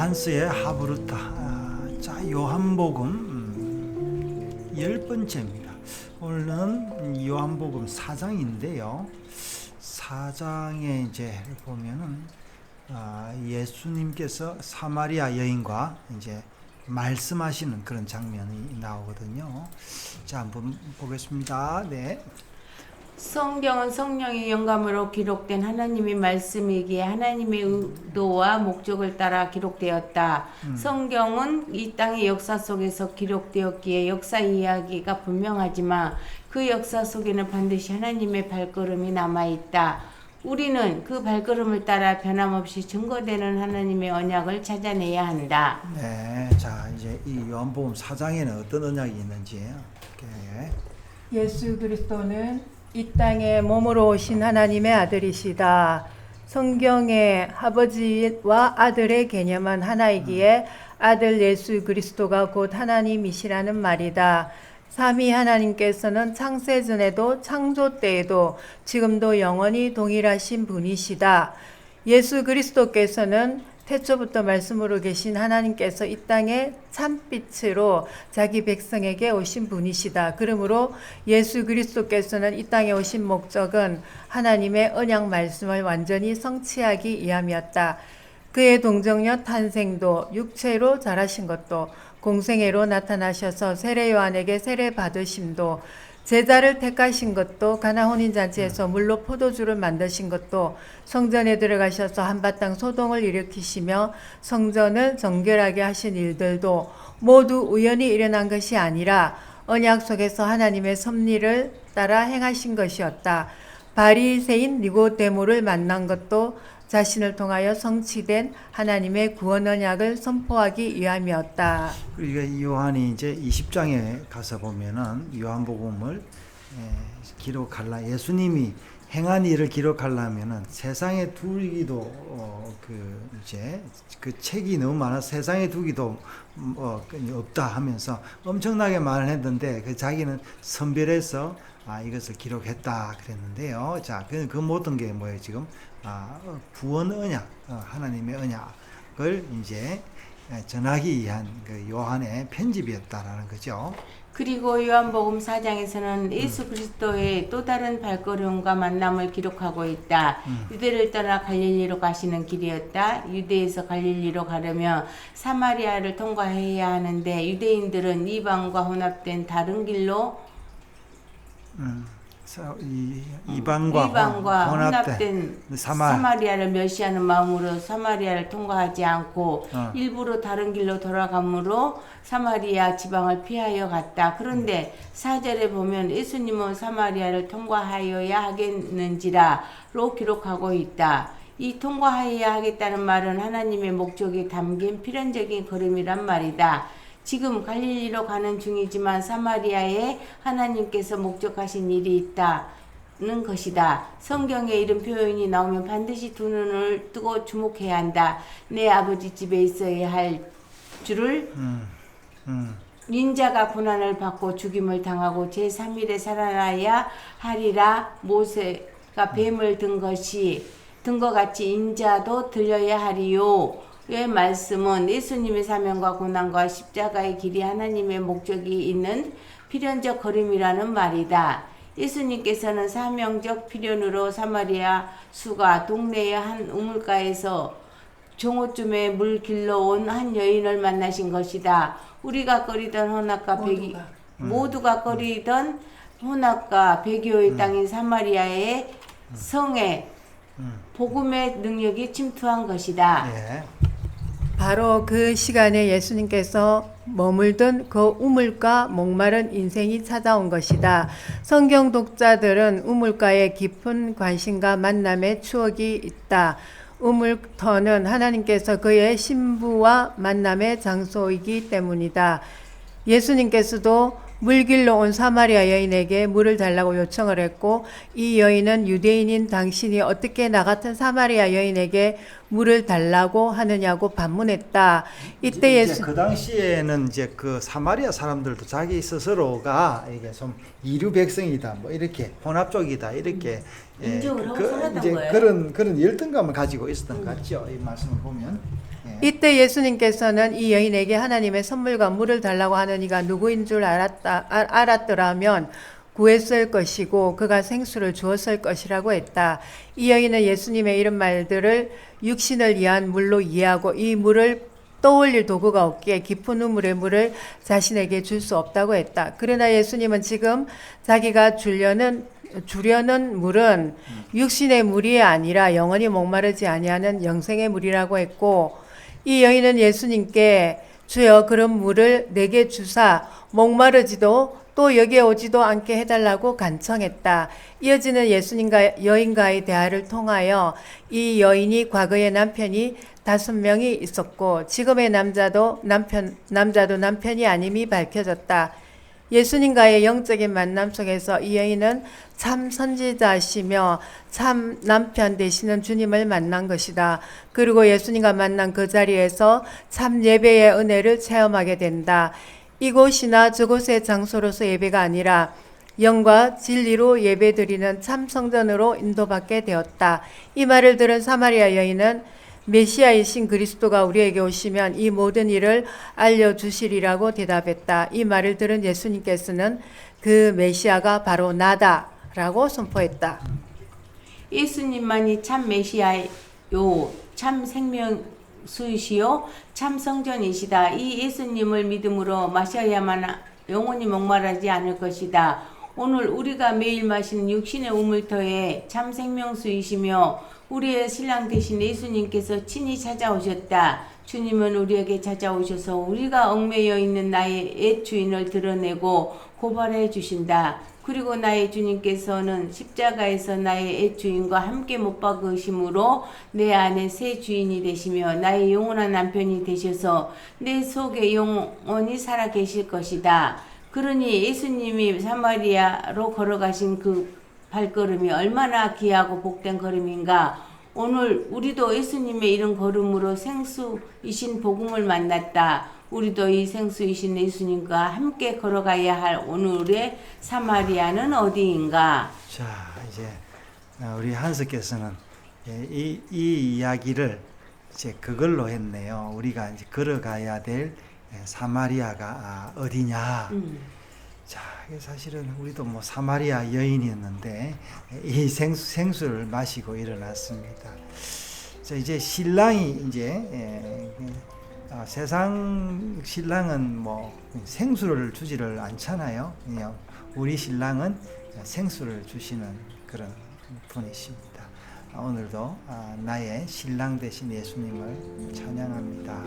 프랑스의 하브루타. 자, 요한복음 10번째입니다. 오늘은 요한복음 4장인데요. 4장에 이제 보면은 예수님께서 사마리아 여인과 이제 말씀하시는 그런 장면이 나오거든요. 자, 한번 보겠습니다. 네. 성경은 성령의 영감으로 기록된 하나님의 말씀이기에 하나님의 의도와 목적을 따라 기록되었다. 성경은 이 땅의 역사 속에서 기록되었기에 역사 이야기가 분명하지만 그 역사 속에는 반드시 하나님의 발걸음이 남아있다. 우리는 그 발걸음을 따라 변함없이 증거되는 하나님의 언약을 찾아내야 한다. 네. 자, 이제 이 요한복음 4장에는 어떤 언약이 있는지 이렇게. 예수 그리스도는 이 땅에 몸으로 오신 하나님의 아들이시다. 성경의 아버지와 아들의 개념은 하나이기에 아들 예수 그리스도가 곧 하나님이시라는 말이다. 삼위 하나님께서는 창세전에도 창조 때에도 지금도 영원히 동일하신 분이시다. 예수 그리스도께서는 태초부터 말씀으로 계신 하나님께서 이 땅에 참빛으로 자기 백성에게 오신 분이시다. 그러므로 예수 그리스도께서는 이 땅에 오신 목적은 하나님의 언약 말씀을 완전히 성취하기 위함이었다. 그의 동정녀 탄생도 육체로 자라신 것도 공생애로 나타나셔서 세례 요한에게 세례 받으심도 제자를 택하신 것도 가나 혼인잔치에서 물로 포도주를 만드신 것도 성전에 들어가셔서 한바탕 소동을 일으키시며 성전을 정결하게 하신 일들도 모두 우연히 일어난 것이 아니라 언약 속에서 하나님의 섭리를 따라 행하신 것이었다. 바리새인 니고데모를 만난 것도 자신을 통하여 성취된 하나님의 구원 언약을 선포하기 위함이었다. 그러니까 이 요한이 이제 20장에 가서 보면은 요한복음을 예수님이 행한 일을 기록하려면은 세상에 두기도 그 책이 너무 많아 세상에 두기도 없다 하면서 엄청나게 말을 했는데 그 자기는 선별해서 이것을 기록했다 그랬는데요. 자, 그 모든 게 뭐예요 지금? 구원 언약, 하나님의 언약을 이제 전하기 위한 그 요한의 편집이었다라는 거죠. 그리고 요한복음 4장에서는 예수 그리스도의 또 다른 발걸음과 만남을 기록하고 있다. 유대를 떠나 갈릴리로 가시는 길이었다. 유대에서 갈릴리로 가려면 사마리아를 통과해야 하는데 유대인들은 이방과 혼합된 다른 길로 이방과 혼합된 사마리아를 멸시하는 마음으로 사마리아를 통과하지 않고 일부러 다른 길로 돌아가므로 사마리아 지방을 피하여 갔다. 그런데 4절에 보면 예수님은 사마리아를 통과하여야 하겠는지라로 기록하고 있다. 이 통과하여야 하겠다는 말은 하나님의 목적이 담긴 필연적인 걸음이란 말이다. 지금 갈릴리로 가는 중이지만 사마리아에 하나님께서 목적하신 일이 있다는 것이다. 성경에 이런 표현이 나오면 반드시 두 눈을 뜨고 주목해야 한다. 내 아버지 집에 있어야 할 줄을 인자가 고난을 받고 죽임을 당하고 제3일에 살아나야 하리라. 모세가 뱀을 든 것 같이 인자도 들려야 하리요. 의 말씀은 예수님의 사명과 고난과 십자가의 길이 하나님의 목적이 있는 필연적 걸음이라는 말이다. 예수님께서는 사명적 필연으로 사마리아 수가 동네의 한 우물가에서 정오쯤에 물 길러온 한 여인을 만나신 것이다. 우리가 거리던 모두가 거리던 혼합과 배교의 땅인 사마리아의 성에 복음의 능력이 침투한 것이다. 예. 바로 그 시간에 예수님께서 머물던 그 우물가 목마른 인생이 찾아온 것이다. 성경 독자들은 우물가에 깊은 관심과 만남의 추억이 있다. 우물터는 하나님께서 그의 신부와 만남의 장소이기 때문이다. 예수님께서도 물길로 온 사마리아 여인에게 물을 달라고 요청을 했고 이 여인은 유대인인 당신이 어떻게 나 같은 사마리아 여인에게 물을 달라고 하느냐고 반문했다. 이때 예수 그 당시에는 이제 그 사마리아 사람들도 자기 스스로가 이게 좀 이류 백성이다, 뭐 이렇게 혼합족이다 이렇게 인정을 하고 살았던 이제 거예요. 그런 열등감을 가지고 있었던 것 같죠. 이 말씀을 보면. 예. 이때 예수님께서는 이 여인에게 하나님의 선물과 물을 달라고 하는 이가 누구인 줄 알았더라면 구했을 것이고 그가 생수를 주었을 것이라고 했다. 이 여인은 예수님의 이런 말들을 육신을 위한 물로 이해하고 이 물을 떠올릴 도구가 없기에 깊은 우물의 물을 자신에게 줄 수 없다고 했다. 그러나 예수님은 지금 자기가 주려는 물은 육신의 물이 아니라 영원히 목마르지 아니하는 영생의 물이라고 했고, 이 여인은 예수님께 주여 그런 물을 내게 주사 목마르지도 또 여기에 오지도 않게 해달라고 간청했다. 이어지는 예수님과 여인과의 대화를 통하여 이 여인이 과거에 남편이 5명이 있었고 지금의 남자도 남편이 아님이 밝혀졌다. 예수님과의 영적인 만남 속에서 이 여인은 참 선지자시며 참 남편 되시는 주님을 만난 것이다. 그리고 예수님과 만난 그 자리에서 참 예배의 은혜를 체험하게 된다. 이곳이나 저곳의 장소로서 예배가 아니라 영과 진리로 예배드리는 참 성전으로 인도받게 되었다. 이 말을 들은 사마리아 여인은 메시아이신 그리스도가 우리에게 오시면 이 모든 일을 알려주시리라고 대답했다. 이 말을 들은 예수님께서는 그 메시아가 바로 나다라고 선포했다. 예수님만이 참 메시아요, 참 생명수이시요, 참 성전이시다. 이 예수님을 믿음으로 마셔야만 영원히 목마르지 않을 것이다. 오늘 우리가 매일 마시는 육신의 우물터에 참 생명수이시며 우리의 신랑 되신 예수님께서 친히 찾아오셨다. 주님은 우리에게 찾아오셔서 우리가 얽매여 있는 나의 옛 주인을 드러내고 고발해 주신다. 그리고 나의 주님께서는 십자가에서 나의 옛 주인과 함께 못 박으심으로 내 안에 새 주인이 되시며 나의 영원한 남편이 되셔서 내 속에 영원히 살아 계실 것이다. 그러니 예수님이 사마리아로 걸어가신 그 발걸음이 얼마나 귀하고 복된 걸음인가. 오늘 우리도 예수님의 이런 걸음으로 생수이신 복음을 만났다. 우리도 이 생수이신 예수님과 함께 걸어가야 할 오늘의 사마리아는 어디인가? 자, 이제 우리 한스께서는 이 이야기를 이제 그걸로 했네요. 우리가 이제 걸어가야 될 사마리아가 어디냐. 자, 사실은 우리도 뭐 사마리아 여인이었는데 이 생수를 마시고 일어났습니다. 자, 이제 신랑이 이제 세상 신랑은 뭐 생수를 주지를 않잖아요. 그냥 우리 신랑은 생수를 주시는 그런 분이십니다. 오늘도 나의 신랑 되신 예수님을 찬양합니다.